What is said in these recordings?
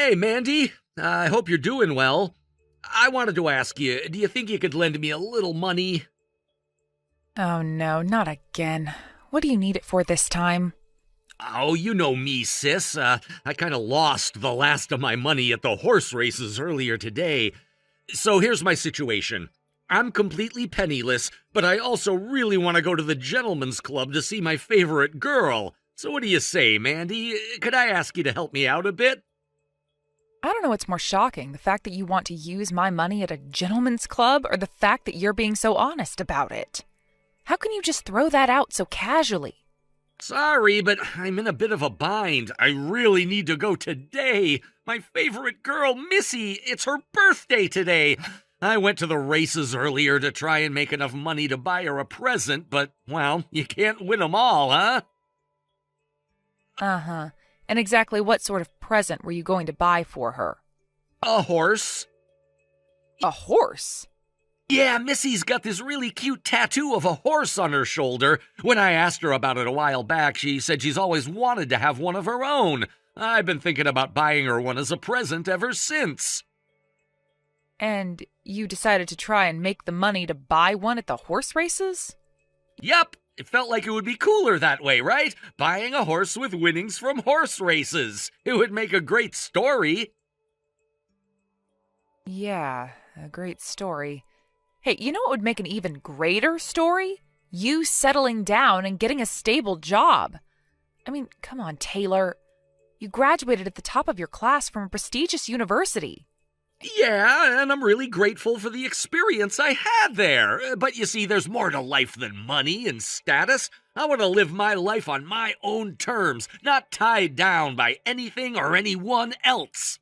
Hey, Mandy. I hope you're doing well. I wanted to ask you, do you think you could lend me a little money? Oh no, not again. What do you need it for this time? Oh, you know me, sis. I kind of lost the last of my money at the horse races earlier today. So here's my situation. I'm completely penniless, but I also really want to go to the gentleman's club to see my favorite girl. So what do you say, Mandy? Could I ask you to help me out a bit? I don't know what's more shocking, the fact that you want to use my money at a gentleman's club or the fact that you're being so honest about it. How can you just throw that out so casually? Sorry, but I'm in a bit of a bind. I really need to go today. My favorite girl, Missy, it's her birthday today. I went to the races earlier to try and make enough money to buy her a present, but, well, you can't win 'em all, huh? Uh-huh. And exactly what sort of present were you going to buy for her? A horse. A horse? Yeah, Missy's got this really cute tattoo of a horse on her shoulder. When I asked her about it a while back, she said she's always wanted to have one of her own. I've been thinking about buying her one as a present ever since. And you decided to try and make the money to buy one at the horse races? Yep, it felt like it would be cooler that way, right? Buying a horse with winnings from horse races. It would make a great story. Yeah, a great story. Hey, you know what would make an even greater story? You settling down and getting a stable job. I mean, come on, Taylor. You graduated at the top of your class from a prestigious university. Yeah, and I'm really grateful for the experience I had there. But you see, there's more to life than money and status. I want to live my life on my own terms, not tied down by anything or anyone else.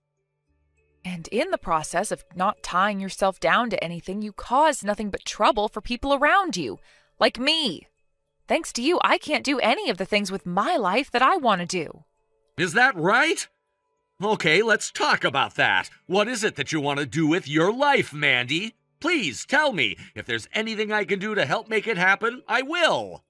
And in the process of not tying yourself down to anything, you cause nothing but trouble for people around you, like me. Thanks to you, I can't do any of the things with my life that I want to do. Is that right? Okay, let's talk about that. What is it that you want to do with your life, Mandy? Please tell me. If there's anything I can do to help make it happen, I will.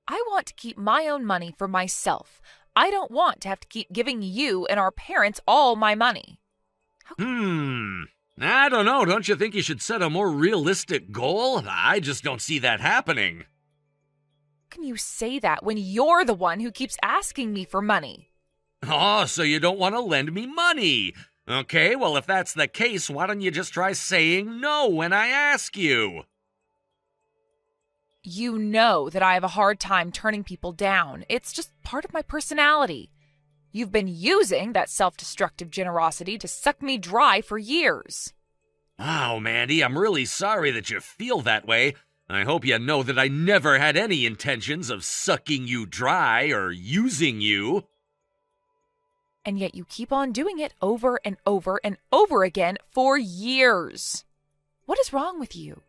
I want to keep my own money for myself. I don't want to have to keep giving you and our parents all my money. I don't know. Don't you think you should set a more realistic goal? I just don't see that happening. How can you say that when you're the one who keeps asking me for money? Oh, so you don't want to lend me money. Okay, well, if that's the case, why don't you just try saying no when I ask you? You know that I have a hard time turning people down. It's just part of my personality. You've been using that self-destructive generosity to suck me dry for years. Wow, Mandy, I'm really sorry that you feel that way. I hope you know that I never had any intentions of sucking you dry or using you. And yet you keep on doing it over and over and over again for years. What is wrong with you?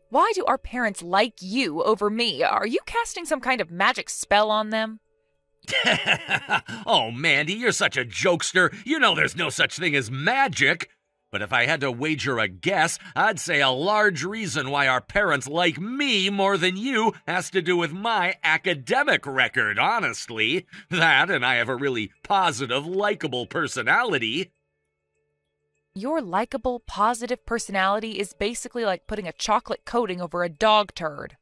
Why do our parents like you over me? Are you casting some kind of magic spell on them? Oh, Mandy, you're such a jokester. You know there's no such thing as magic. But if I had to wager a guess, I'd say a large reason why our parents like me more than you has to do with my academic record, honestly. That, and I have a really positive, likable personality. Your likable, positive personality is basically like putting a chocolate coating over a dog turd.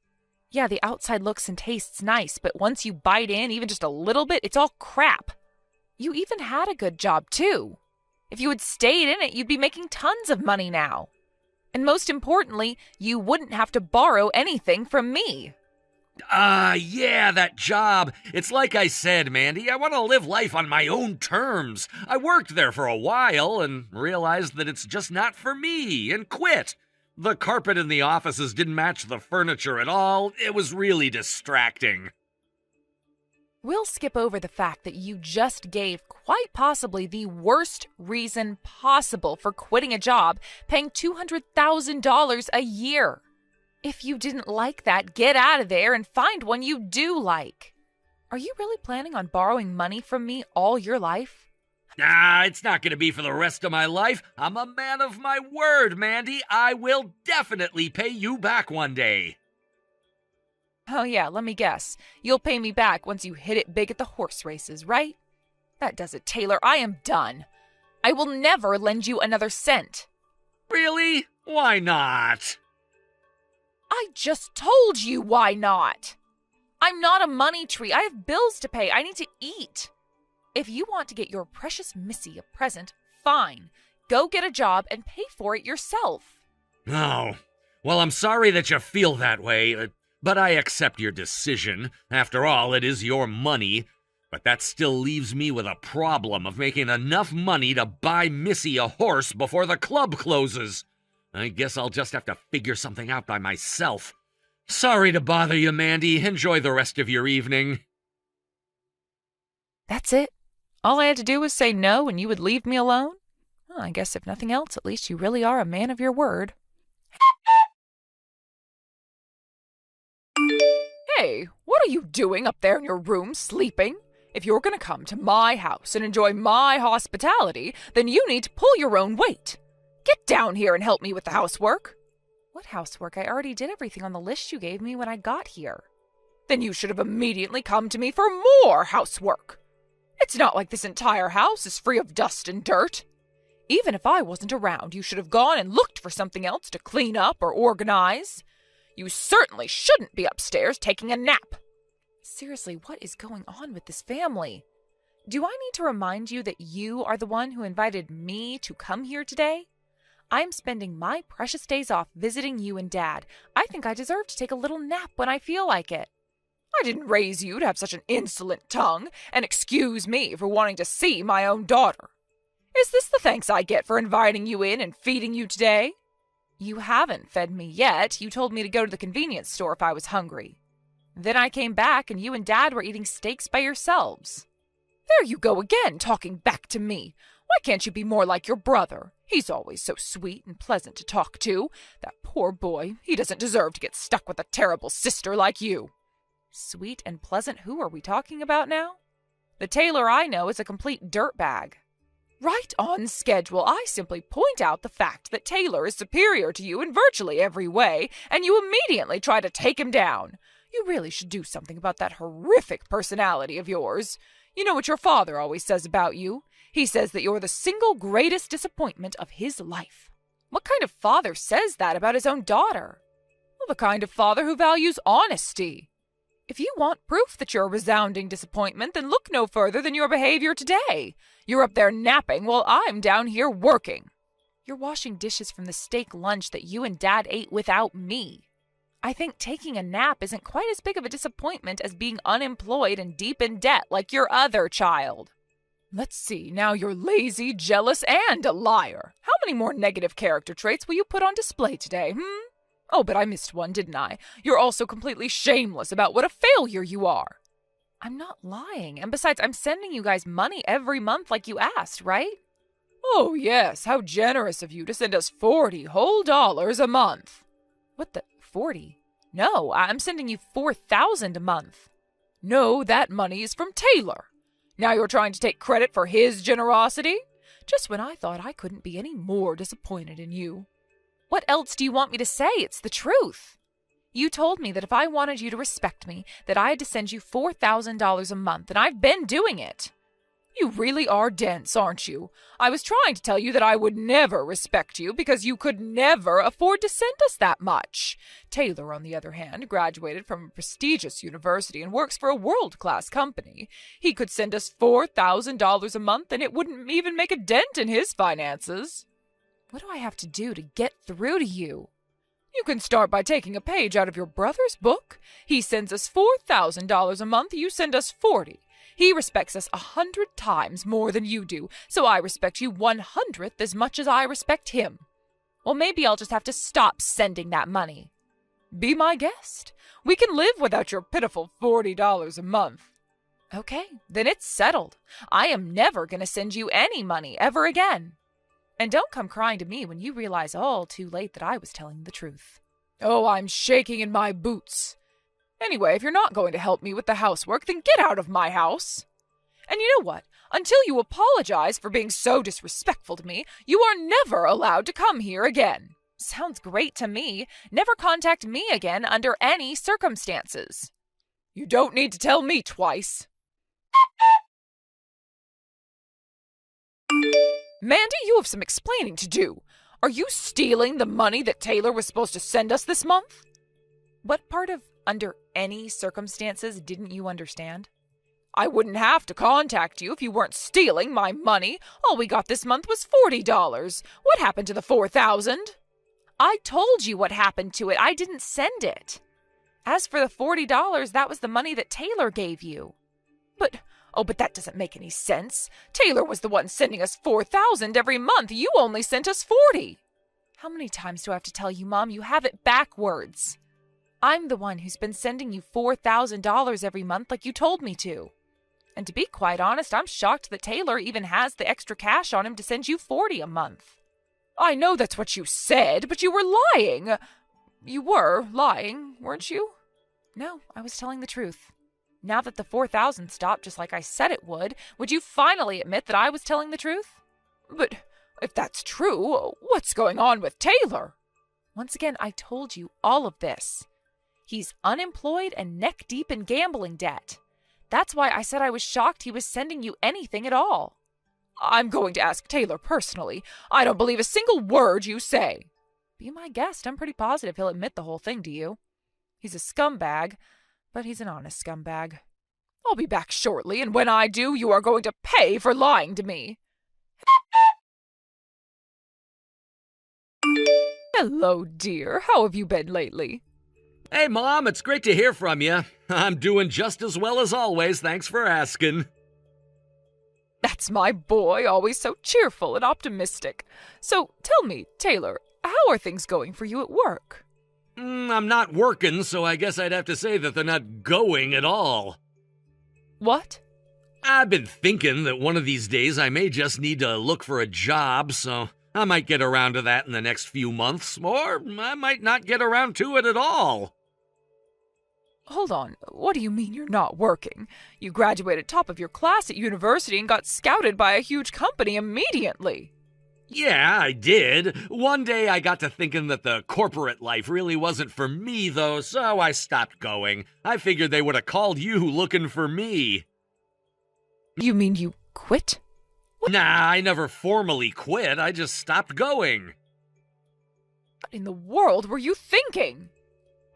Yeah, the outside looks and tastes nice, but once you bite in even just a little bit, it's all crap. You even had a good job, too. If you had stayed in it, you'd be making tons of money now. And most importantly, you wouldn't have to borrow anything from me. Yeah, that job. It's like I said, Mandy, I want to live life on my own terms. I worked there for a while and realized that it's just not for me and quit. The carpet in the offices didn't match the furniture at all. It was really distracting. We'll skip over the fact that you just gave quite possibly the worst reason possible for quitting a job paying $200,000 a year. If you didn't like that, get out of there and find one you do like. Are you really planning on borrowing money from me all your life? It's not going to be for the rest of my life. I'm a man of my word, Mandy. I will definitely pay you back one day. Oh yeah, let me guess. You'll pay me back once you hit it big at the horse races, right? That does it, Taylor. I am done. I will never lend you another cent. Really? Why not? I just told you why not. I'm not a money tree. I have bills to pay. I need to eat. If you want to get your precious Missy a present, fine. Go get a job and pay for it yourself. Oh, well, I'm sorry that you feel that way, but I accept your decision. After all, it is your money. But that still leaves me with a problem of making enough money to buy Missy a horse before the club closes. I guess I'll just have to figure something out by myself. Sorry to bother you, Mandy. Enjoy the rest of your evening. That's it? All I had to do was say no and you would leave me alone? Well, I guess if nothing else, at least you really are a man of your word. Hey, what are you doing up there in your room sleeping? If you're going to come to my house and enjoy my hospitality, then you need to pull your own weight. Get down here and help me with the housework. What housework? I already did everything on the list you gave me when I got here. Then you should have immediately come to me for more housework. It's not like this entire house is free of dust and dirt. Even if I wasn't around, you should have gone and looked for something else to clean up or organize. You certainly shouldn't be upstairs taking a nap. Seriously, what is going on with this family? Do I need to remind you that you are the one who invited me to come here today? I'm spending my precious days off visiting you and Dad. I think I deserve to take a little nap when I feel like it. I didn't raise you to have such an insolent tongue, and excuse me for wanting to see my own daughter. Is this the thanks I get for inviting you in and feeding you today? You haven't fed me yet. You told me to go to the convenience store if I was hungry. Then I came back and you and Dad were eating steaks by yourselves. There you go again, talking back to me. Why can't you be more like your brother? He's always so sweet and pleasant to talk to. That poor boy, he doesn't deserve to get stuck with a terrible sister like you. Sweet and pleasant? Who are we talking about now? The Taylor I know is a complete dirtbag. Right on schedule. I simply point out the fact that Taylor is superior to you in virtually every way, and you immediately try to take him down. You really should do something about that horrific personality of yours. You know what your father always says about you? He says that you're the single greatest disappointment of his life. What kind of father says that about his own daughter? Well, the kind of father who values honesty. If you want proof that you're a resounding disappointment, then look no further than your behavior today. You're up there napping while I'm down here working. You're washing dishes from the steak lunch that you and Dad ate without me. I think taking a nap isn't quite as big of a disappointment as being unemployed and deep in debt like your other child. Let's see, now you're lazy, jealous, and a liar. How many more negative character traits will you put on display today, Oh, but I missed one, didn't I? You're also completely shameless about what a failure you are. I'm not lying, and besides, I'm sending you guys money every month like you asked, right? Oh, yes, how generous of you to send us $40 whole a month. What the, 40? No, I'm sending you $4,000 a month. No, that money is from Taylor. Now you're trying to take credit for his generosity? Just when I thought I couldn't be any more disappointed in you. What else do you want me to say? It's the truth. You told me that if I wanted you to respect me, that I had to send you $4,000 a month, and I've been doing it. You really are dense, aren't you? I was trying to tell you that I would never respect you because you could never afford to send us that much. Taylor, on the other hand, graduated from a prestigious university and works for a world-class company. He could send us $4,000 a month, and it wouldn't even make a dent in his finances. What do I have to do to get through to you? You can start by taking a page out of your brother's book. He sends us $4,000 a month. You send us $40,000. He respects us 100 times more than you do, so I respect you 100th as much as I respect him. Well, maybe I'll just have to stop sending that money. Be my guest. We can live without your pitiful $40 a month. Okay, then it's settled. I am never going to send you any money ever again. And don't come crying to me when you realize all too late that I was telling the truth. Oh, I'm shaking in my boots. Anyway, if you're not going to help me with the housework, then get out of my house. And you know what? Until you apologize for being so disrespectful to me, you are never allowed to come here again. Sounds great to me. Never contact me again under any circumstances. You don't need to tell me twice. Mandy, you have some explaining to do. Are you stealing the money that Taylor was supposed to send us this month? What part of under any circumstances didn't you understand? I wouldn't have to contact you if you weren't stealing my money. All we got this month was $40. What happened to the $4,000? I told you what happened to it. I didn't send it. As for the $40, that was the money that Taylor gave you. But that doesn't make any sense. Taylor was the one sending us $4,000 every month. You only sent us $40. How many times do I have to tell you, Mom? You have it backwards. I'm the one who's been sending you $4,000 every month like you told me to. And to be quite honest, I'm shocked that Taylor even has the extra cash on him to send you $40 a month. I know that's what you said, but you were lying. You were lying, weren't you? No, I was telling the truth. Now that the $4,000 stopped just like I said it would you finally admit that I was telling the truth? But if that's true, what's going on with Taylor? Once again, I told you all of this. He's unemployed and neck-deep in gambling debt. That's why I said I was shocked he was sending you anything at all. I'm going to ask Taylor personally. I don't believe a single word you say. Be my guest. I'm pretty positive he'll admit the whole thing to you. He's a scumbag, but he's an honest scumbag. I'll be back shortly, and when I do, you are going to pay for lying to me. Hello, dear. How have you been lately? Hey, Mom, it's great to hear from you. I'm doing just as well as always, thanks for asking. That's my boy, always so cheerful and optimistic. So, tell me, Taylor, how are things going for you at work? I'm not working, so I guess I'd have to say that they're not going at all. What? I've been thinking that one of these days I may just need to look for a job, so I might get around to that in the next few months, or I might not get around to it at all. Hold on, what do you mean you're not working? You graduated top of your class at university and got scouted by a huge company immediately. Yeah, I did. One day I got to thinking that the corporate life really wasn't for me, though, so I stopped going. I figured they would have called you looking for me. You mean you quit? Nah, I never formally quit. I just stopped going. What in the world were you thinking?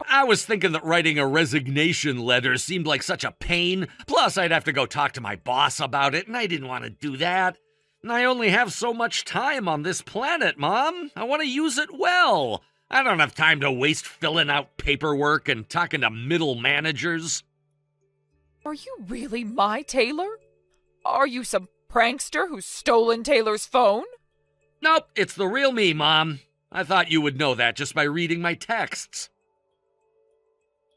I was thinking that writing a resignation letter seemed like such a pain. Plus, I'd have to go talk to my boss about it, and I didn't want to do that. And I only have so much time on this planet, Mom. I want to use it well. I don't have time to waste filling out paperwork and talking to middle managers. Are you really my Taylor? Are you some prankster who's stolen Taylor's phone? Nope, it's the real me, Mom. I thought you would know that just by reading my texts.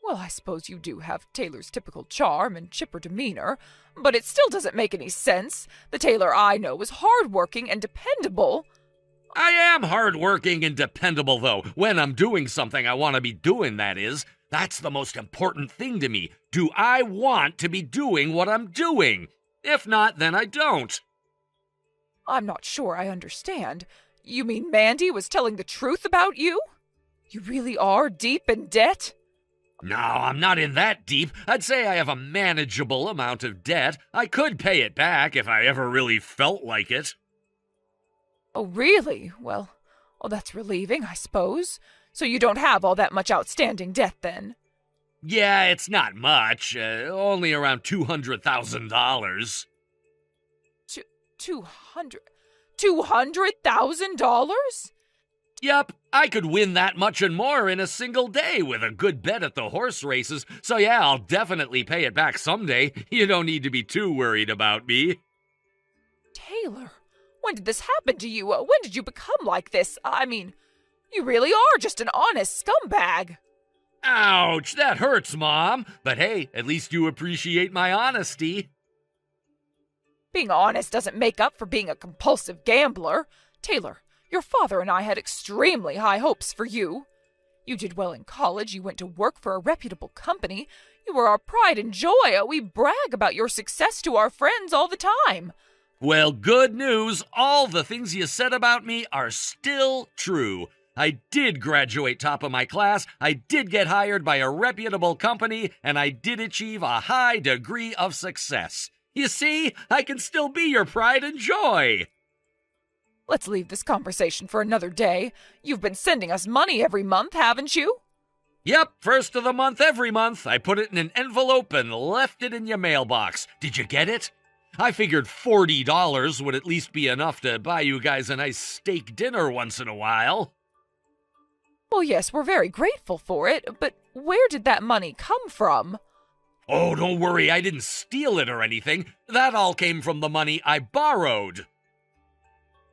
Well, I suppose you do have Taylor's typical charm and chipper demeanor, but it still doesn't make any sense. The Taylor I know is hardworking and dependable. I am hardworking and dependable, though. When I'm doing something I want to be doing, that is. That's the most important thing to me. Do I want to be doing what I'm doing? If not, then I don't. I'm not sure I understand. You mean Mandy was telling the truth about you? You really are deep in debt? No, I'm not in that deep. I'd say I have a manageable amount of debt. I could pay it back if I ever really felt like it. Oh, really? Well, that's relieving, I suppose. So you don't have all that much outstanding debt, then? Yeah, it's not much. Only around $200,000. $200,000? Yep, I could win that much and more in a single day with a good bet at the horse races, so yeah, I'll definitely pay it back someday. You don't need to be too worried about me. Taylor, when did this happen to you? When did you become like this? I mean, you really are just an honest scumbag. Ouch, that hurts, Mom. But hey, at least you appreciate my honesty. Being honest doesn't make up for being a compulsive gambler. Taylor, your father and I had extremely high hopes for you. You did well in college, you went to work for a reputable company. You were our pride and joy. We brag about your success to our friends all the time. Well, good news. All the things you said about me are still true. I did graduate top of my class, I did get hired by a reputable company, and I did achieve a high degree of success. You see, I can still be your pride and joy. Let's leave this conversation for another day. You've been sending us money every month, haven't you? Yep, first of the month every month. I put it in an envelope and left it in your mailbox. Did you get it? I figured $40 would at least be enough to buy you guys a nice steak dinner once in a while. Well, yes, we're very grateful for it, but where did that money come from? Oh, don't worry, I didn't steal it or anything. That all came from the money I borrowed.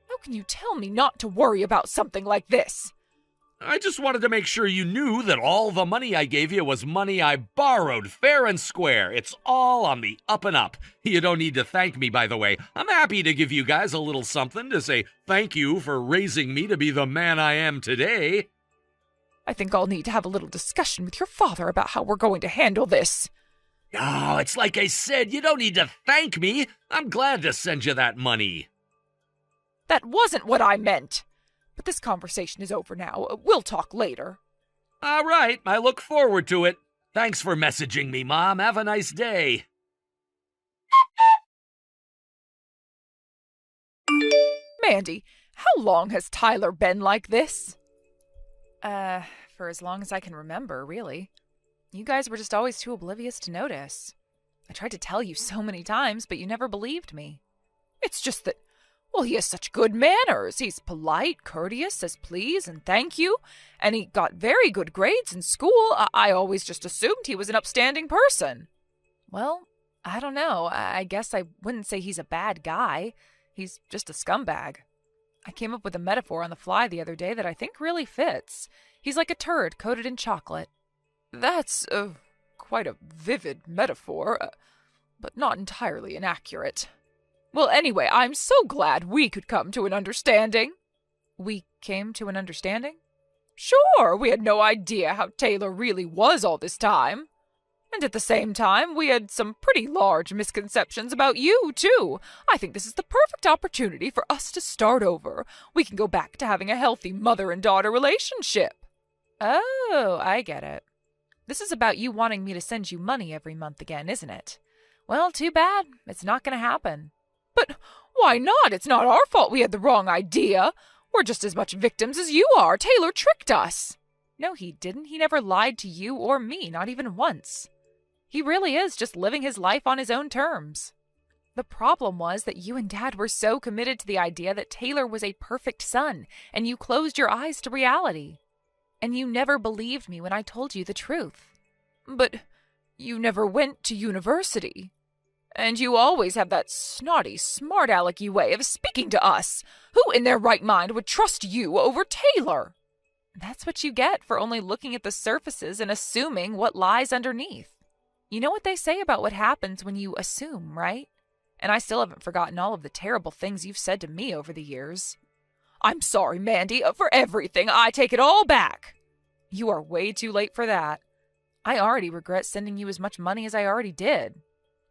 How can you tell me not to worry about something like this? I just wanted to make sure you knew that all the money I gave you was money I borrowed, fair and square. It's all on the up and up. You don't need to thank me, by the way. I'm happy to give you guys a little something to say thank you for raising me to be the man I am today. I think I'll need to have a little discussion with your father about how we're going to handle this. Oh, it's like I said, you don't need to thank me. I'm glad to send you that money. That wasn't what I meant. But this conversation is over now. We'll talk later. All right, I look forward to it. Thanks for messaging me, Mom. Have a nice day. Mandy, how long has Tyler been like this? For as long as I can remember, really. You guys were just always too oblivious to notice. I tried to tell you so many times, but you never believed me. It's just that, well, he has such good manners. He's polite, courteous, says please and thank you, and he got very good grades in school. I always just assumed he was an upstanding person. Well, I don't know. I guess I wouldn't say he's a bad guy. He's just a scumbag. I came up with a metaphor on the fly the other day that I think really fits. He's like a turd coated in chocolate. That's quite a vivid metaphor, but not entirely inaccurate. Well, anyway, I'm so glad we could come to an understanding. We came to an understanding? Sure, we had no idea how Taylor really was all this time. And at the same time, we had some pretty large misconceptions about you, too. I think this is the perfect opportunity for us to start over. We can go back to having a healthy mother and daughter relationship. Oh, I get it. This is about you wanting me to send you money every month again, isn't it? Well, too bad. It's not going to happen. But why not? It's not our fault we had the wrong idea. We're just as much victims as you are. Taylor tricked us. No, he didn't. He never lied to you or me, not even once. He really is just living his life on his own terms. The problem was that you and Dad were so committed to the idea that Taylor was a perfect son, and you closed your eyes to reality. And you never believed me when I told you the truth. But you never went to university. And you always have that snotty, smart-alecky way of speaking to us. Who in their right mind would trust you over Taylor? That's what you get for only looking at the surfaces and assuming what lies underneath. You know what they say about what happens when you assume, right? And I still haven't forgotten all of the terrible things you've said to me over the years. I'm sorry, Mandy, for everything. I take it all back. You are way too late for that. I already regret sending you as much money as I already did.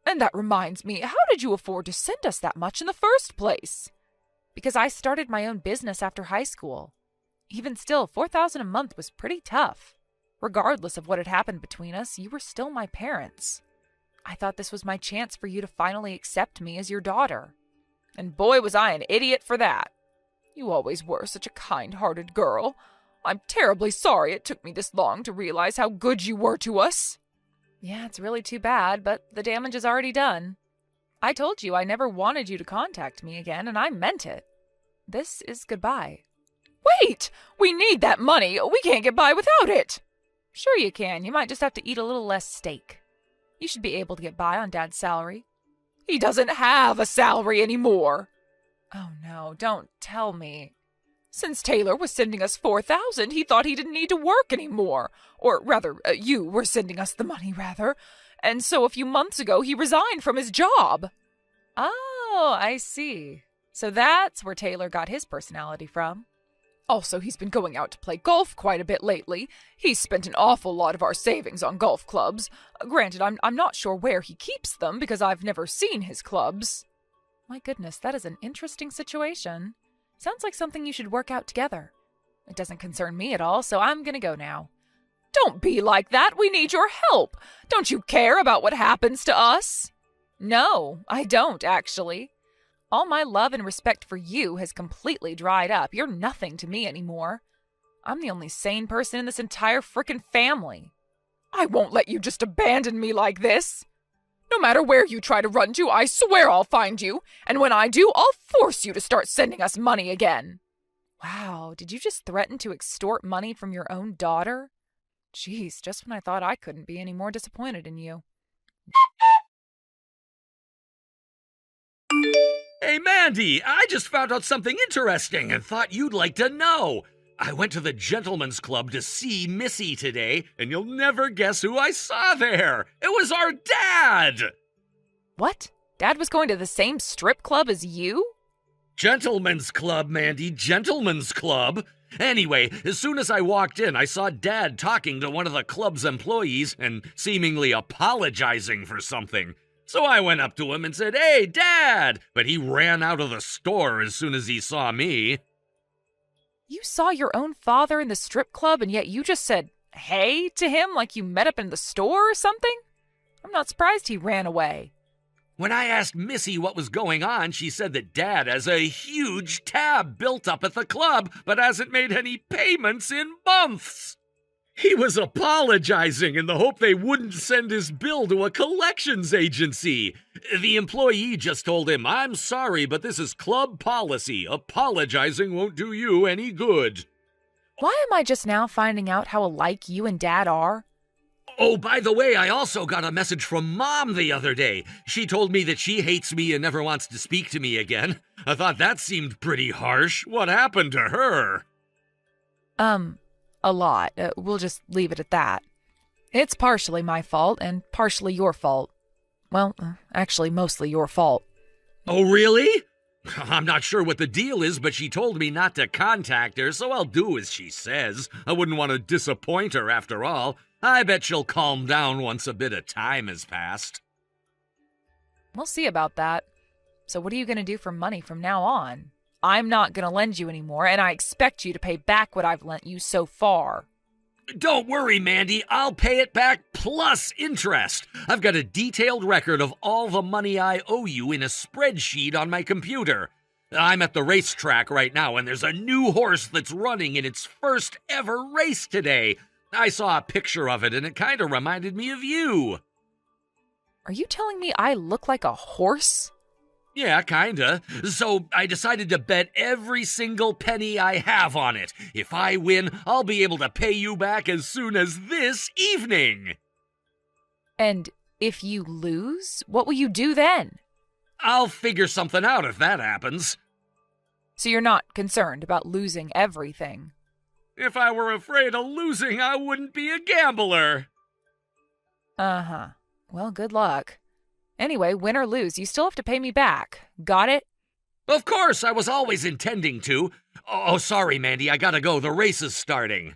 And that reminds me, how did you afford to send us that much in the first place? Because I started my own business after high school. Even still, $4,000 a month was pretty tough. Regardless of what had happened between us, you were still my parents. I thought this was my chance for you to finally accept me as your daughter. And boy, was I an idiot for that. You always were such a kind-hearted girl. I'm terribly sorry it took me this long to realize how good you were to us. Yeah, it's really too bad, but the damage is already done. I told you I never wanted you to contact me again, and I meant it. This is goodbye. Wait! We need that money! We can't get by without it! Sure you can. You might just have to eat a little less steak. You should be able to get by on Dad's salary. He doesn't have a salary anymore. Oh no, don't tell me. Since Taylor was sending us $4,000, he thought he didn't need to work anymore. Or rather, you were sending us the money, rather. And so a few months ago, he resigned from his job. Oh, I see. So that's where Taylor got his personality from. Also, he's been going out to play golf quite a bit lately. He's spent an awful lot of our savings on golf clubs. Granted, I'm not sure where he keeps them because I've never seen his clubs. My goodness, that is an interesting situation. Sounds like something you should work out together. It doesn't concern me at all, so I'm gonna go now. Don't be like that. We need your help. Don't you care about what happens to us? No, I don't, actually. All my love and respect for you has completely dried up. You're nothing to me anymore. I'm the only sane person in this entire frickin' family. I won't let you just abandon me like this. No matter where you try to run to, I swear I'll find you. And when I do, I'll force you to start sending us money again. Wow, did you just threaten to extort money from your own daughter? Jeez, just when I thought I couldn't be any more disappointed in you. Hey, Mandy, I just found out something interesting and thought you'd like to know. I went to the Gentlemen's Club to see Missy today, and you'll never guess who I saw there. It was our dad! What? Dad was going to the same strip club as you? Gentlemen's Club, Mandy, Gentlemen's Club. Anyway, as soon as I walked in, I saw Dad talking to one of the club's employees and seemingly apologizing for something. So I went up to him and said, "Hey, Dad!" But he ran out of the store as soon as he saw me. You saw your own father in the strip club and yet you just said, "Hey" to him like you met up in the store or something? I'm not surprised he ran away. When I asked Missy what was going on, she said that Dad has a huge tab built up at the club, but hasn't made any payments in months. He was apologizing in the hope they wouldn't send his bill to a collections agency. The employee just told him, "I'm sorry, but this is club policy. Apologizing won't do you any good." Why am I just now finding out how alike you and Dad are? Oh, by the way, I also got a message from Mom the other day. She told me that she hates me and never wants to speak to me again. I thought that seemed pretty harsh. What happened to her? A lot. We'll just leave it at that. It's partially my fault and partially your fault. Well, actually, mostly your fault. Oh, really? I'm not sure what the deal is, but she told me not to contact her, so I'll do as she says. I wouldn't want to disappoint her after all. I bet she'll calm down once a bit of time has passed. We'll see about that. So what are you going to do for money from now on? I'm not going to lend you anymore, and I expect you to pay back what I've lent you so far. Don't worry, Mandy. I'll pay it back plus interest. I've got a detailed record of all the money I owe you in a spreadsheet on my computer. I'm at the racetrack right now, and there's a new horse that's running in its first ever race today. I saw a picture of it, and it kind of reminded me of you. Are you telling me I look like a horse? Yeah, kinda. So I decided to bet every single penny I have on it. If I win, I'll be able to pay you back as soon as this evening. And if you lose, what will you do then? I'll figure something out if that happens. So you're not concerned about losing everything? If I were afraid of losing, I wouldn't be a gambler. Uh-huh. Well, good luck. Anyway, win or lose, you still have to pay me back. Got it? Of course, I was always intending to. Oh, sorry, Mandy, I gotta go. The race is starting.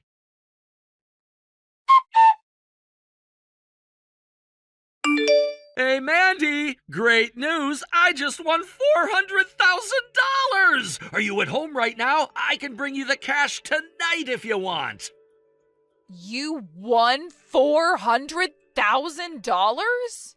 Hey, Mandy! Great news! I just won $400,000! Are you at home right now? I can bring you the cash tonight if you want. You won $400,000?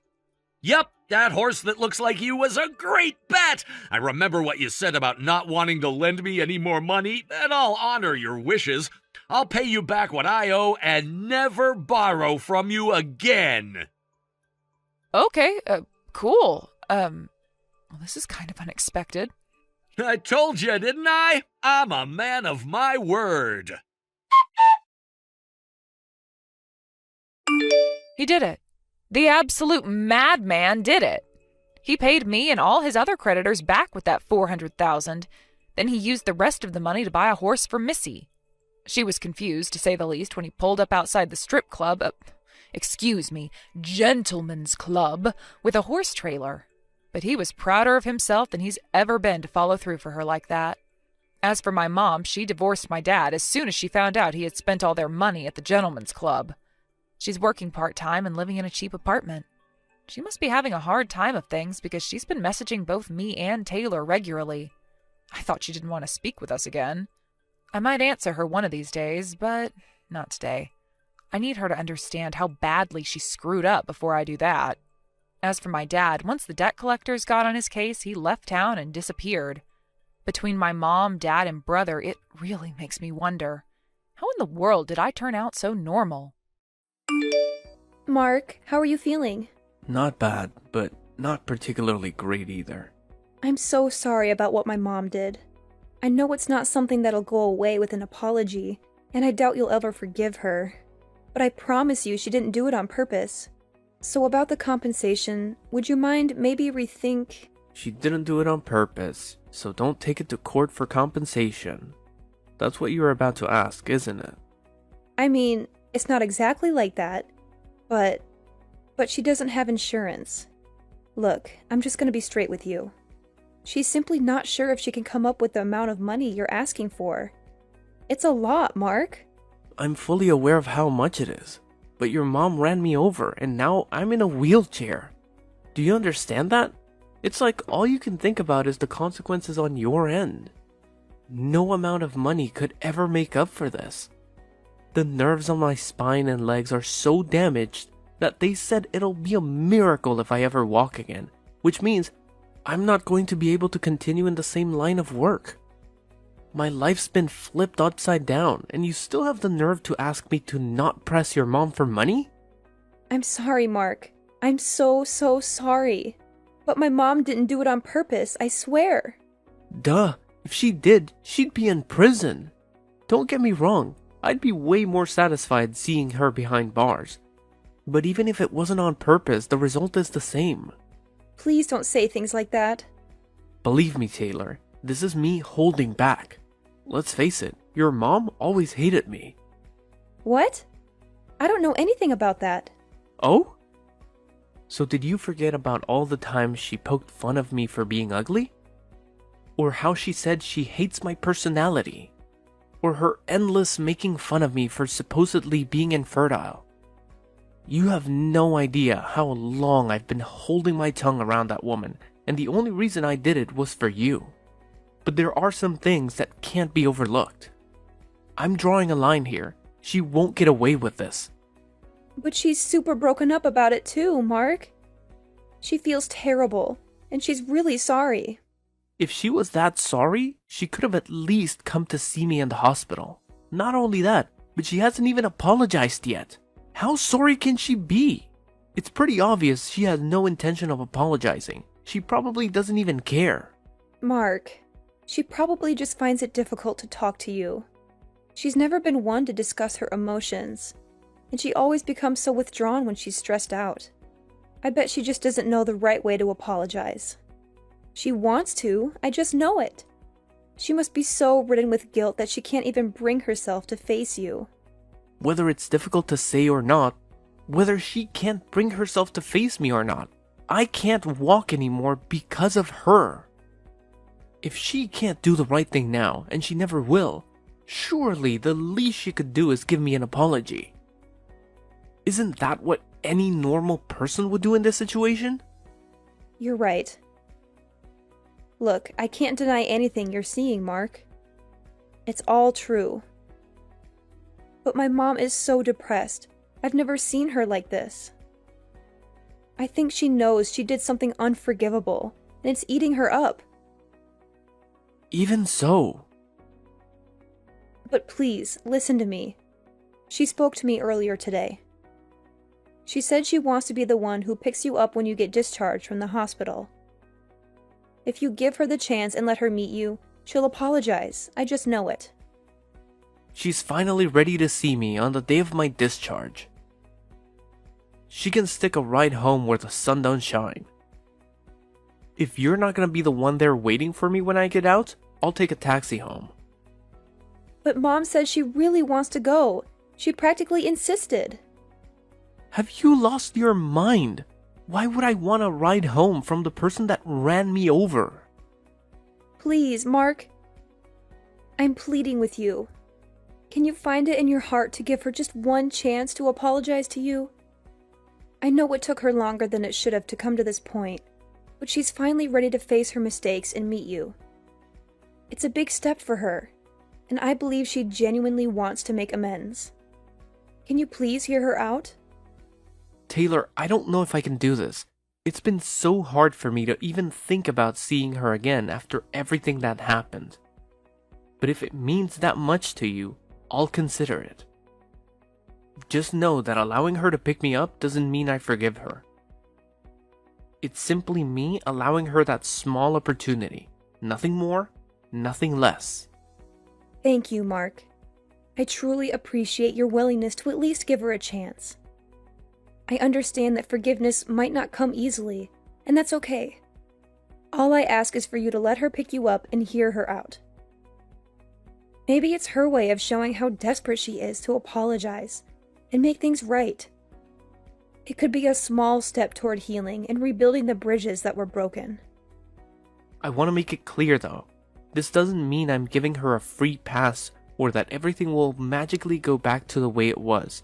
Yep, that horse that looks like you was a great bet! I remember what you said about not wanting to lend me any more money, and I'll honor your wishes. I'll pay you back what I owe and never borrow from you again. Okay, cool. Well, this is kind of unexpected. I told you, didn't I? I'm a man of my word. He did it. The absolute madman did it. He paid me and all his other creditors back with that $400,000. Then he used the rest of the money to buy a horse for Missy. She was confused, to say the least, when he pulled up outside the strip club, Gentlemen's Club, with a horse trailer. But he was prouder of himself than he's ever been to follow through for her like that. As for my mom, she divorced my dad as soon as she found out he had spent all their money at the Gentlemen's Club. She's working part-time and living in a cheap apartment. She must be having a hard time of things because she's been messaging both me and Taylor regularly. I thought she didn't want to speak with us again. I might answer her one of these days, but not today. I need her to understand how badly she screwed up before I do that. As for my dad, once the debt collectors got on his case, he left town and disappeared. Between my mom, dad, and brother, it really makes me wonder, how in the world did I turn out so normal? Mark, how are you feeling? Not bad, but not particularly great either. I'm so sorry about what my mom did. I know it's not something that'll go away with an apology, and I doubt you'll ever forgive her. But I promise you she didn't do it on purpose. So about the compensation, would you mind maybe rethink? She didn't do it on purpose, so don't take it to court for compensation. That's what you were about to ask, isn't it? I mean, it's not exactly like that, but she doesn't have insurance. Look, I'm just gonna be straight with you. She's simply not sure if she can come up with the amount of money you're asking for. It's a lot, Mark. I'm fully aware of how much it is, but your mom ran me over and now I'm in a wheelchair. Do you understand that? It's like all you can think about is the consequences on your end. No amount of money could ever make up for this. The nerves on my spine and legs are so damaged that they said it'll be a miracle if I ever walk again, which means I'm not going to be able to continue in the same line of work. My life's been flipped upside down, and you still have the nerve to ask me to not press your mom for money? I'm sorry, Mark. I'm so sorry. But my mom didn't do it on purpose, I swear. Duh, if she did, she'd be in prison. Don't get me wrong, I'd be way more satisfied seeing her behind bars. But even if it wasn't on purpose, the result is the same. Please don't say things like that. Believe me, Taylor, this is me holding back. Let's face it, your mom always hated me. What? I don't know anything about that. Oh? So did you forget about all the times she poked fun of me for being ugly? Or how she said she hates my personality? Or her endless making fun of me for supposedly being infertile? You have no idea how long I've been holding my tongue around that woman, and the only reason I did it was for you. But there are some things that can't be overlooked. I'm drawing a line here. She won't get away with this. But she's super broken up about it too, Mark. She feels terrible, and she's really sorry. If she was that sorry, she could have at least come to see me in the hospital. Not only that, but she hasn't even apologized yet. How sorry can she be? It's pretty obvious she has no intention of apologizing. She probably doesn't even care. Mark, she probably just finds it difficult to talk to you. She's never been one to discuss her emotions, and she always becomes so withdrawn when she's stressed out. I bet she just doesn't know the right way to apologize. She wants to, I just know it. She must be so ridden with guilt that she can't even bring herself to face you. Whether it's difficult to say or not, whether she can't bring herself to face me or not, I can't walk anymore because of her. If she can't do the right thing now, and she never will, surely the least she could do is give me an apology. Isn't that what any normal person would do in this situation? You're right. Look, I can't deny anything you're seeing, Mark. It's all true. But my mom is so depressed. I've never seen her like this. I think she knows she did something unforgivable, and it's eating her up. Even so. But please, listen to me. She spoke to me earlier today. She said she wants to be the one who picks you up when you get discharged from the hospital. If you give her the chance and let her meet you, she'll apologize. I just know it. She's finally ready to see me on the day of my discharge. She can stick a ride home where the sun don't shine. If you're not gonna be the one there waiting for me when I get out, I'll take a taxi home. But Mom says she really wants to go. She practically insisted. Have you lost your mind? Why would I want to ride home from the person that ran me over? Please, Mark. I'm pleading with you. Can you find it in your heart to give her just one chance to apologize to you? I know it took her longer than it should have to come to this point, but she's finally ready to face her mistakes and meet you. It's a big step for her, and I believe she genuinely wants to make amends. Can you please hear her out? Taylor, I don't know if I can do this. It's been so hard for me to even think about seeing her again after everything that happened. But if it means that much to you, I'll consider it. Just know that allowing her to pick me up doesn't mean I forgive her. It's simply me allowing her that small opportunity. Nothing more, nothing less. Thank you, Mark. I truly appreciate your willingness to at least give her a chance. I understand that forgiveness might not come easily, and that's okay. All I ask is for you to let her pick you up and hear her out. Maybe it's her way of showing how desperate she is to apologize and make things right. It could be a small step toward healing and rebuilding the bridges that were broken. I want to make it clear though, this doesn't mean I'm giving her a free pass or that everything will magically go back to the way it was.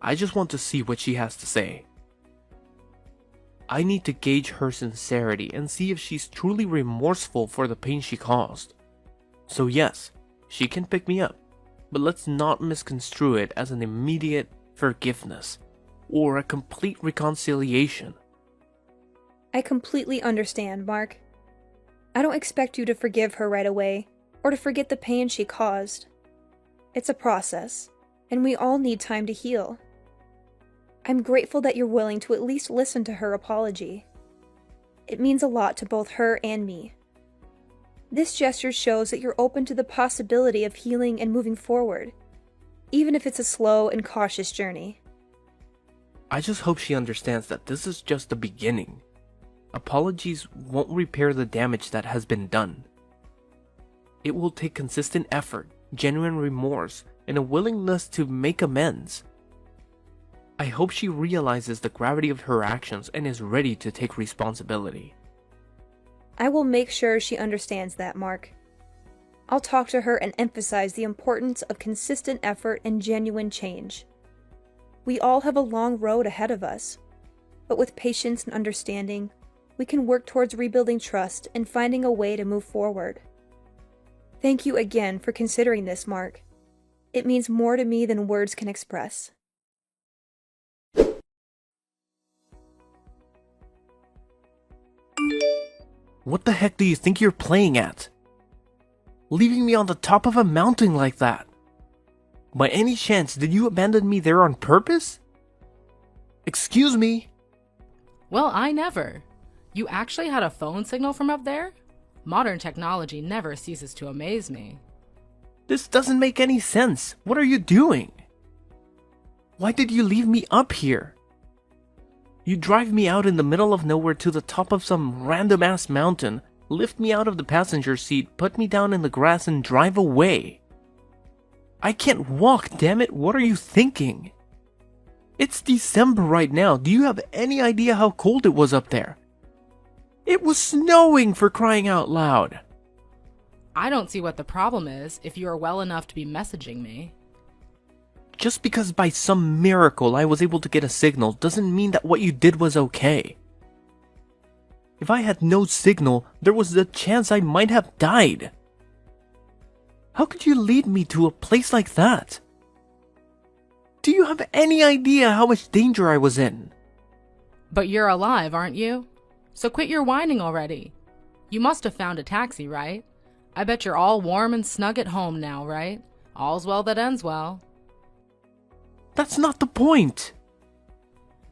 I just want to see what she has to say. I need to gauge her sincerity and see if she's truly remorseful for the pain she caused. So yes, she can pick me up, but let's not misconstrue it as an immediate forgiveness or a complete reconciliation. I completely understand, Mark. I don't expect you to forgive her right away or to forget the pain she caused. It's a process, and we all need time to heal. I'm grateful that you're willing to at least listen to her apology. It means a lot to both her and me. This gesture shows that you're open to the possibility of healing and moving forward, even if it's a slow and cautious journey. I just hope she understands that this is just the beginning. Apologies won't repair the damage that has been done. It will take consistent effort, genuine remorse, and a willingness to make amends. I hope she realizes the gravity of her actions and is ready to take responsibility. I will make sure she understands that, Mark. I'll talk to her and emphasize the importance of consistent effort and genuine change. We all have a long road ahead of us, but with patience and understanding, we can work towards rebuilding trust and finding a way to move forward. Thank you again for considering this, Mark. It means more to me than words can express. What the heck do you think you're playing at? Leaving me on the top of a mountain like that? By any chance, did you abandon me there on purpose? Excuse me? Well, I never. You actually had a phone signal from up there? Modern technology never ceases to amaze me. This doesn't make any sense. What are you doing? Why did you leave me up here? You drive me out in the middle of nowhere to the top of some random ass mountain, lift me out of the passenger seat, put me down in the grass and drive away. I can't walk, damn it, what are you thinking? It's December right now, do you have any idea how cold it was up there? It was snowing, for crying out loud. I don't see what the problem is if you are well enough to be messaging me. Just because by some miracle I was able to get a signal doesn't mean that what you did was okay. If I had no signal, there was a chance I might have died. How could you lead me to a place like that? Do you have any idea how much danger I was in? But you're alive, aren't you? So quit your whining already. You must have found a taxi, right? I bet you're all warm and snug at home now, right? All's well that ends well. That's not the point.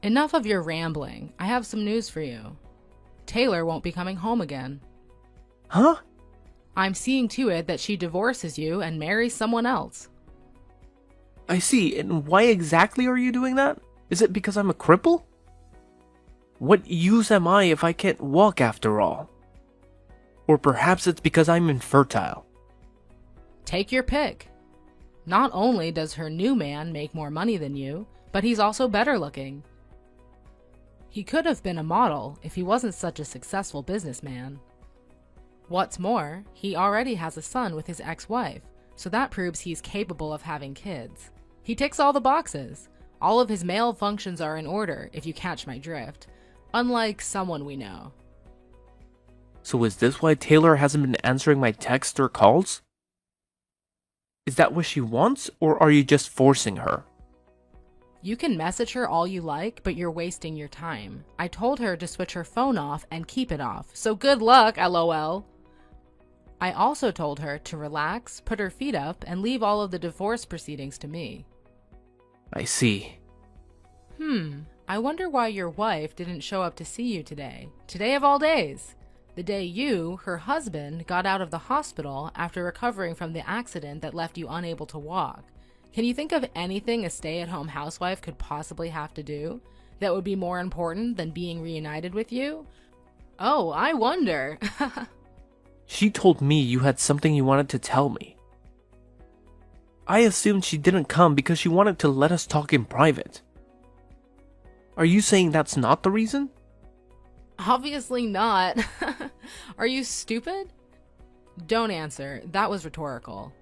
Enough of your rambling. I have some news for you. Taylor won't be coming home again. Huh? I'm seeing to it that she divorces you and marries someone else. I see, and why exactly are you doing that? Is it because I'm a cripple? What use am I if I can't walk after all? Or perhaps it's because I'm infertile. Take your pick. Not only does her new man make more money than you, but he's also better looking. He could have been a model if he wasn't such a successful businessman. What's more, he already has a son with his ex-wife, so that proves he's capable of having kids. He ticks all the boxes. All of his male functions are in order, if you catch my drift, unlike someone we know. So is this why Taylor hasn't been answering my texts or calls? Is that what she wants, or are you just forcing her? You can message her all you like, but you're wasting your time. I told her to switch her phone off and keep it off, so good luck, LOL. I also told her to relax, put her feet up, and leave all of the divorce proceedings to me. I see. I wonder why your wife didn't show up to see you today. Today of all days. The day you, her husband, got out of the hospital after recovering from the accident that left you unable to walk. Can you think of anything a stay-at-home housewife could possibly have to do that would be more important than being reunited with you? Oh, I wonder. She told me you had something you wanted to tell me. I assumed she didn't come because she wanted to let us talk in private. Are you saying that's not the reason? Obviously not. Are you stupid? Don't answer. That was rhetorical.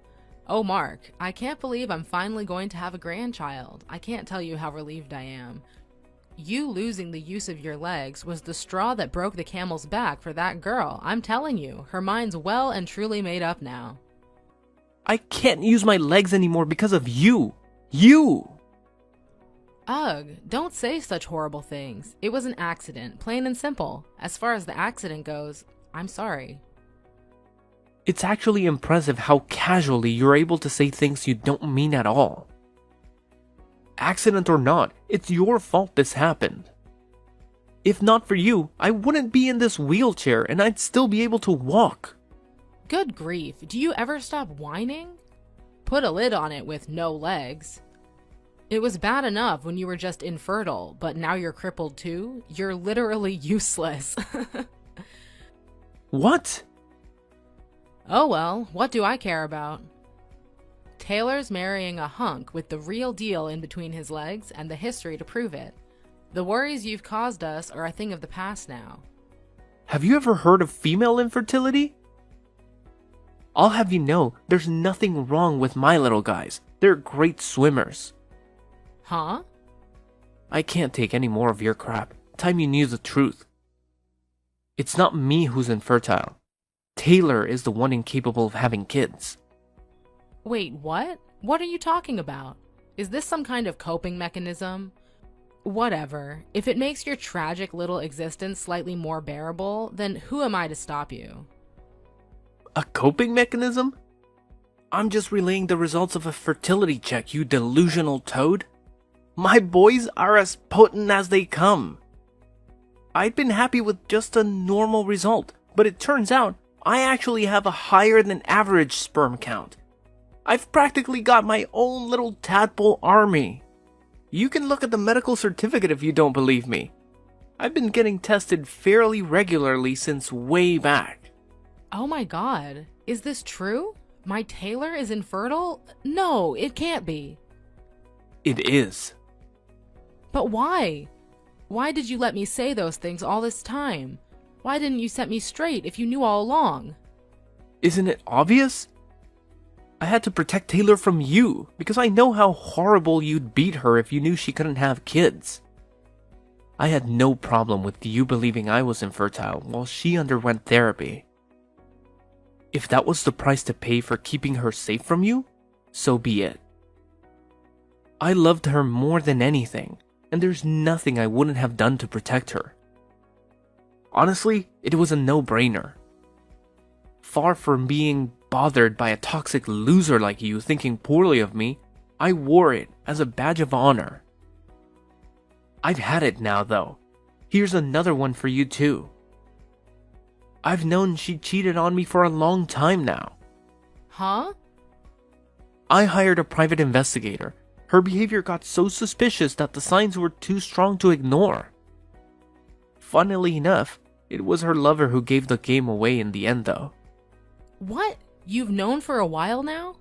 Oh, Mark, I can't believe I'm finally going to have a grandchild. I can't tell you how relieved I am. You losing the use of your legs was the straw that broke the camel's back for that girl. I'm telling you, her mind's well and truly made up now. I can't use my legs anymore because of you. You! Ugh, don't say such horrible things. It was an accident, plain and simple. As far as the accident goes, I'm sorry. It's actually impressive how casually you're able to say things you don't mean at all. Accident or not, it's your fault this happened. If not for you, I wouldn't be in this wheelchair and I'd still be able to walk. Good grief, do you ever stop whining? Put a lid on it with no legs. It was bad enough when you were just infertile, but now you're crippled too? You're literally useless. What? Oh well, what do I care about? Taylor's marrying a hunk with the real deal in between his legs and the history to prove it. The worries you've caused us are a thing of the past now. Have you ever heard of female infertility? I'll have you know, there's nothing wrong with my little guys. They're great swimmers. Huh? I can't take any more of your crap. Time you knew the truth. It's not me who's infertile. Taylor is the one incapable of having kids. Wait, what? What are you talking about? Is this some kind of coping mechanism? Whatever. If it makes your tragic little existence slightly more bearable, then who am I to stop you? A coping mechanism? I'm just relaying the results of a fertility check, you delusional toad. My boys are as potent as they come. I'd been happy with just a normal result, but it turns out I actually have a higher than average sperm count. I've practically got my own little tadpole army. You can look at the medical certificate if you don't believe me. I've been getting tested fairly regularly since way back. Oh my god, is this true? My Taylor is infertile? No, it can't be. It is. But why? Why did you let me say those things all this time? Why didn't you set me straight if you knew all along? Isn't it obvious? I had to protect Taylor from you, because I know how horrible you'd beat her if you knew she couldn't have kids. I had no problem with you believing I was infertile while she underwent therapy. If that was the price to pay for keeping her safe from you, so be it. I loved her more than anything, and there's nothing I wouldn't have done to protect her. Honestly, it was a no-brainer. Far from being bothered by a toxic loser like you thinking poorly of me, I wore it as a badge of honor. I've had it now, though. Here's another one for you, too. I've known she cheated on me for a long time now. Huh? I hired a private investigator. Her behavior got so suspicious that the signs were too strong to ignore. Funnily enough, it was her lover who gave the game away in the end, though. What? You've known for a while now?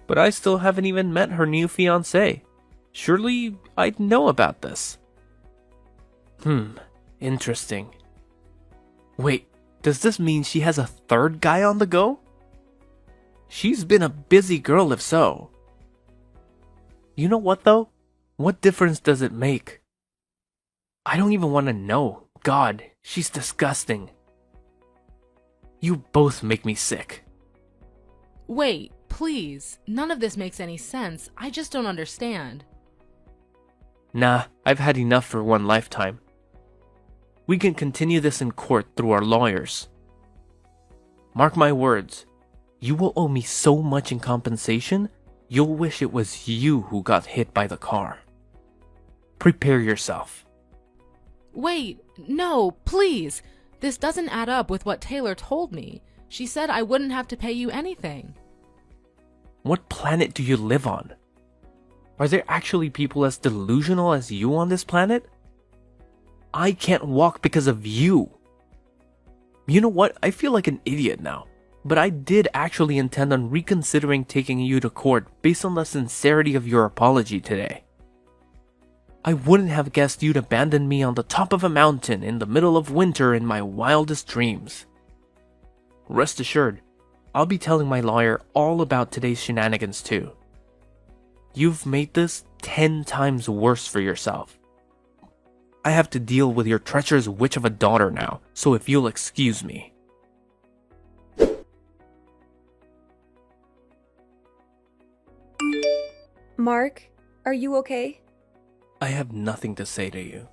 But I still haven't even met her new fiancé. Surely I'd know about this. Interesting. Wait, does this mean she has a third guy on the go? She's been a busy girl if so. You know what though? What difference does it make? I don't even want to know. God, she's disgusting. You both make me sick. Wait, please. None of this makes any sense. I just don't understand. Nah, I've had enough for one lifetime. We can continue this in court through our lawyers. Mark my words, you will owe me so much in compensation, you'll wish it was you who got hit by the car. Prepare yourself. Wait, no, please. This doesn't add up with what Taylor told me. She said I wouldn't have to pay you anything. What planet do you live on? Are there actually people as delusional as you on this planet? I can't walk because of you. You know what? I feel like an idiot now. But I did actually intend on reconsidering taking you to court based on the sincerity of your apology today. I wouldn't have guessed you'd abandon me on the top of a mountain in the middle of winter in my wildest dreams. Rest assured, I'll be telling my lawyer all about today's shenanigans too. You've made this 10 times worse for yourself. I have to deal with your treacherous witch of a daughter now, so if you'll excuse me. Mark, are you okay? I have nothing to say to you.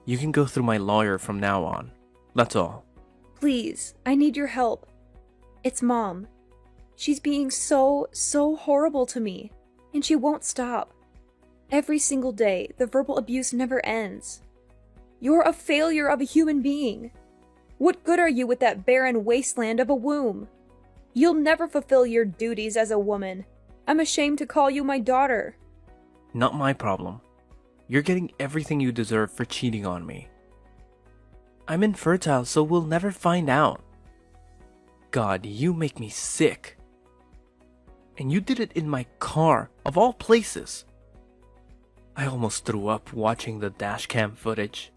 You can go through my lawyer from now on. That's all. Please, I need your help. It's Mom. She's being so horrible to me, and she won't stop. Every single day, the verbal abuse never ends. You're a failure of a human being. What good are you with that barren wasteland of a womb? You'll never fulfill your duties as a woman. I'm ashamed to call you my daughter. Not my problem. You're getting everything you deserve for cheating on me. I'm infertile, so we'll never find out. God, you make me sick. And you did it in my car, of all places. I almost threw up watching the dashcam footage.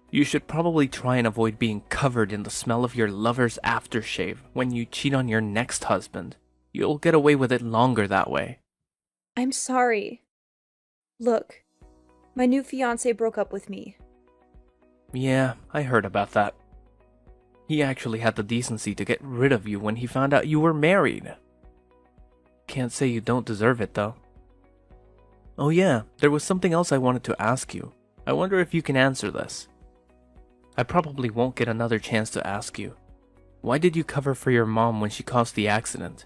You should probably try and avoid being covered in the smell of your lover's aftershave when you cheat on your next husband. You'll get away with it longer that way. I'm sorry. Look, my new fiancé broke up with me. Yeah, I heard about that. He actually had the decency to get rid of you when he found out you were married. Can't say you don't deserve it, though. Oh yeah, there was something else I wanted to ask you. I wonder if you can answer this. I probably won't get another chance to ask you. Why did you cover for your mom when she caused the accident?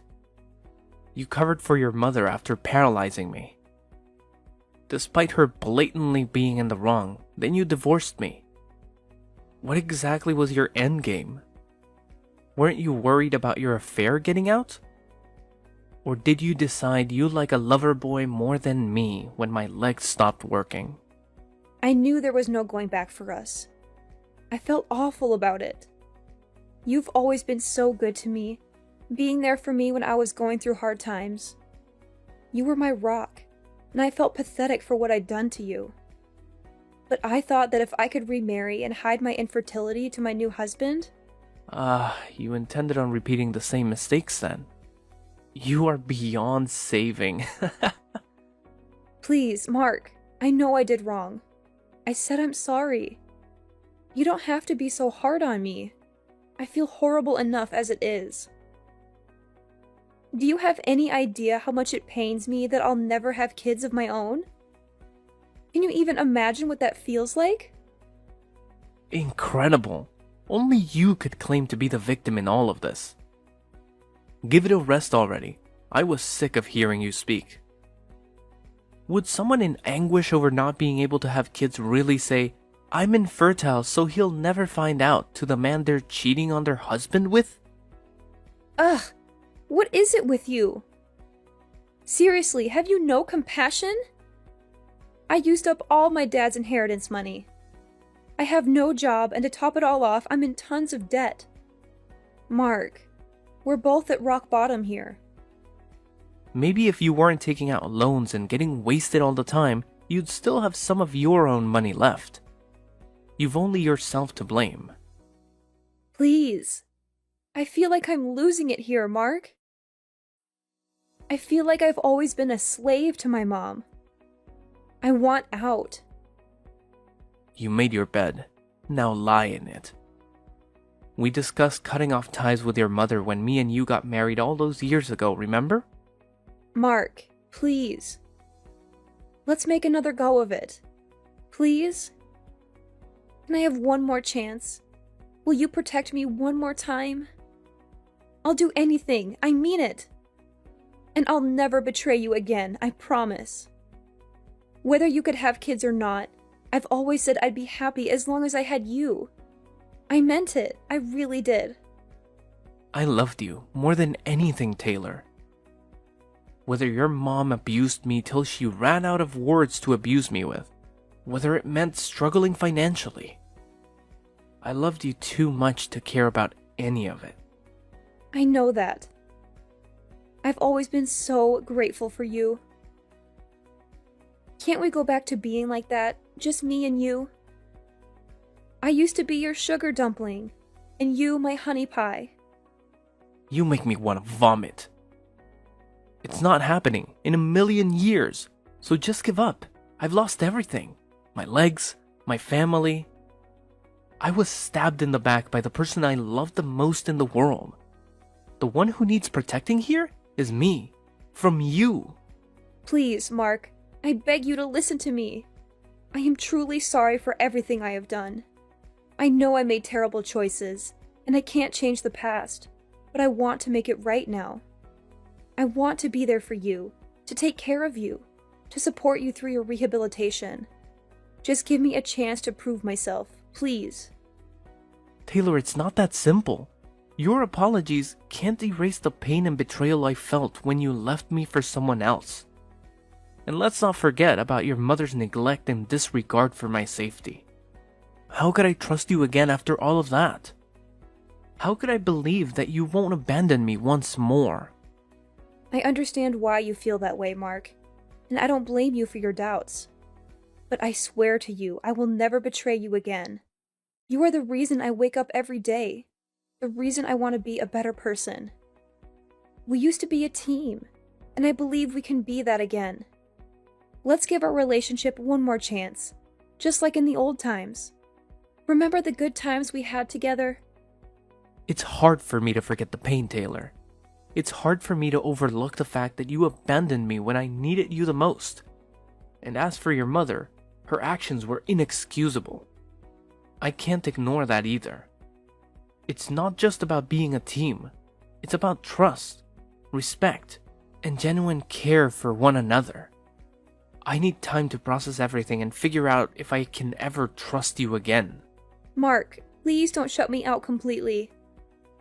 You covered for your mother after paralyzing me. Despite her blatantly being in the wrong, then you divorced me. What exactly was your endgame? Weren't you worried about your affair getting out? Or did you decide you like a lover boy more than me when my legs stopped working? I knew there was no going back for us. I felt awful about it. You've always been so good to me, being there for me when I was going through hard times. You were my rock, and I felt pathetic for what I'd done to you. But I thought that if I could remarry and hide my infertility to my new husband... You intended on repeating the same mistakes then. You are beyond saving. Please, Mark, I know I did wrong. I said I'm sorry. You don't have to be so hard on me. I feel horrible enough as it is. Do you have any idea how much it pains me that I'll never have kids of my own? Can you even imagine what that feels like? Incredible. Only you could claim to be the victim in all of this. Give it a rest already. I was sick of hearing you speak. Would someone in anguish over not being able to have kids really say, "I'm infertile, so he'll never find out," to the man they're cheating on their husband with? Ugh, what is it with you? Seriously, have you no compassion? I used up all my dad's inheritance money. I have no job, and to top it all off, I'm in tons of debt. Mark, we're both at rock bottom here. Maybe if you weren't taking out loans and getting wasted all the time, you'd still have some of your own money left. You've only yourself to blame. Please. I feel like I'm losing it here, Mark. I feel like I've always been a slave to my mom. I want out. You made your bed. Now lie in it. We discussed cutting off ties with your mother when me and you got married all those years ago, remember? Mark, please. Let's make another go of it. Please? Can I have one more chance? Will you protect me one more time? I'll do anything, I mean it. And I'll never betray you again, I promise. Whether you could have kids or not, I've always said I'd be happy as long as I had you. I meant it, I really did. I loved you more than anything, Taylor. Whether your mom abused me till she ran out of words to abuse me with, whether it meant struggling financially, I loved you too much to care about any of it. I know that. I've always been so grateful for you. Can't we go back to being like that, just me and you? I used to be your sugar dumpling, and you my honey pie. You make me want to vomit. It's not happening in a million years, so just give up. I've lost everything. My legs, my family. I was stabbed in the back by the person I loved the most in the world. The one who needs protecting here is me, from you. Please, Mark, I beg you to listen to me. I am truly sorry for everything I have done. I know I made terrible choices, and I can't change the past, but I want to make it right now. I want to be there for you, to take care of you, to support you through your rehabilitation. Just give me a chance to prove myself, please. Taylor, it's not that simple. Your apologies can't erase the pain and betrayal I felt when you left me for someone else. And let's not forget about your mother's neglect and disregard for my safety. How could I trust you again after all of that? How could I believe that you won't abandon me once more? I understand why you feel that way, Mark, and I don't blame you for your doubts. But I swear to you, I will never betray you again. You are the reason I wake up every day, the reason I want to be a better person. We used to be a team, and I believe we can be that again. Let's give our relationship one more chance, just like in the old times. Remember the good times we had together? It's hard for me to forget the pain, Taylor. It's hard for me to overlook the fact that you abandoned me when I needed you the most. And as for your mother, her actions were inexcusable. I can't ignore that either. It's not just about being a team. It's about trust, respect, and genuine care for one another. I need time to process everything and figure out if I can ever trust you again. Mark, please don't shut me out completely.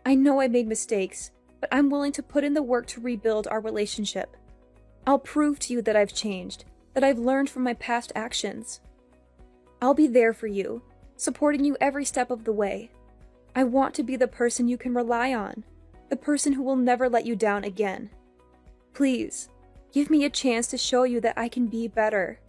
I know I made mistakes, but I'm willing to put in the work to rebuild our relationship. I'll prove to you that I've changed, that I've learned from my past actions. I'll be there for you, supporting you every step of the way. I want to be the person you can rely on, the person who will never let you down again. Please, give me a chance to show you that I can be better.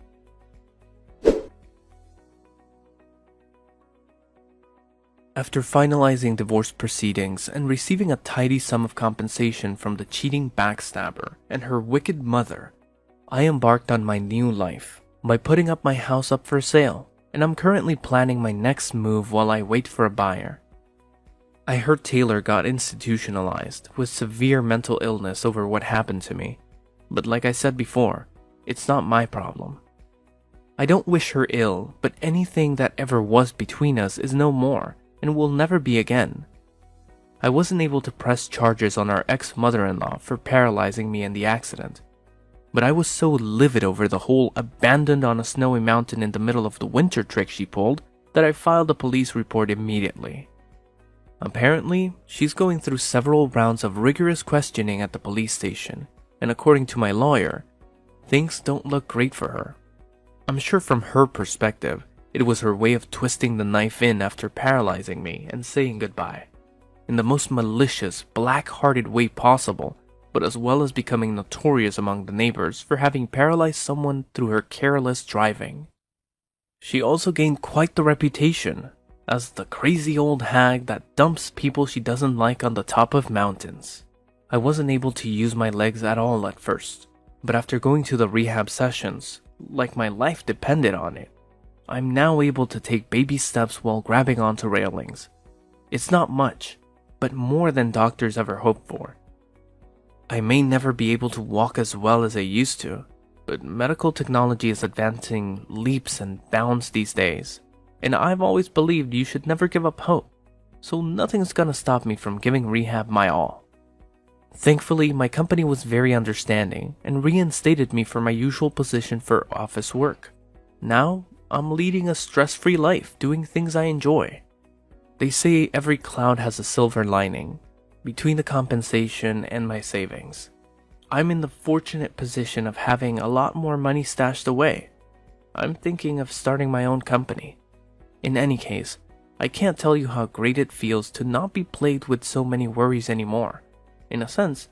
After finalizing divorce proceedings and receiving a tidy sum of compensation from the cheating backstabber and her wicked mother, I embarked on my new life by putting up my house up for sale, and I'm currently planning my next move while I wait for a buyer. I heard Taylor got institutionalized with severe mental illness over what happened to me, but like I said before, it's not my problem. I don't wish her ill, but anything that ever was between us is no more and will never be again. I wasn't able to press charges on our ex-mother-in-law for paralyzing me in the accident, but I was so livid over the whole abandoned on a snowy mountain in the middle of the winter trick she pulled that I filed a police report immediately. Apparently, she's going through several rounds of rigorous questioning at the police station, and according to my lawyer, things don't look great for her. I'm sure from her perspective, it was her way of twisting the knife in after paralyzing me and saying goodbye, in the most malicious, black-hearted way possible, but as well as becoming notorious among the neighbors for having paralyzed someone through her careless driving. She also gained quite the reputation as the crazy old hag that dumps people she doesn't like on the top of mountains. I wasn't able to use my legs at all at first, but after going to the rehab sessions, like my life depended on it, I'm now able to take baby steps while grabbing onto railings. It's not much, but more than doctors ever hoped for. I may never be able to walk as well as I used to, but medical technology is advancing leaps and bounds these days, and I've always believed you should never give up hope, so nothing's gonna stop me from giving rehab my all. Thankfully, my company was very understanding and reinstated me for my usual position for office work. Now, I'm leading a stress-free life doing things I enjoy. They say every cloud has a silver lining, between the compensation and my savings. I'm in the fortunate position of having a lot more money stashed away. I'm thinking of starting my own company. In any case, I can't tell you how great it feels to not be plagued with so many worries anymore. In a sense,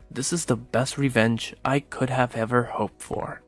this is the best revenge I could have ever hoped for.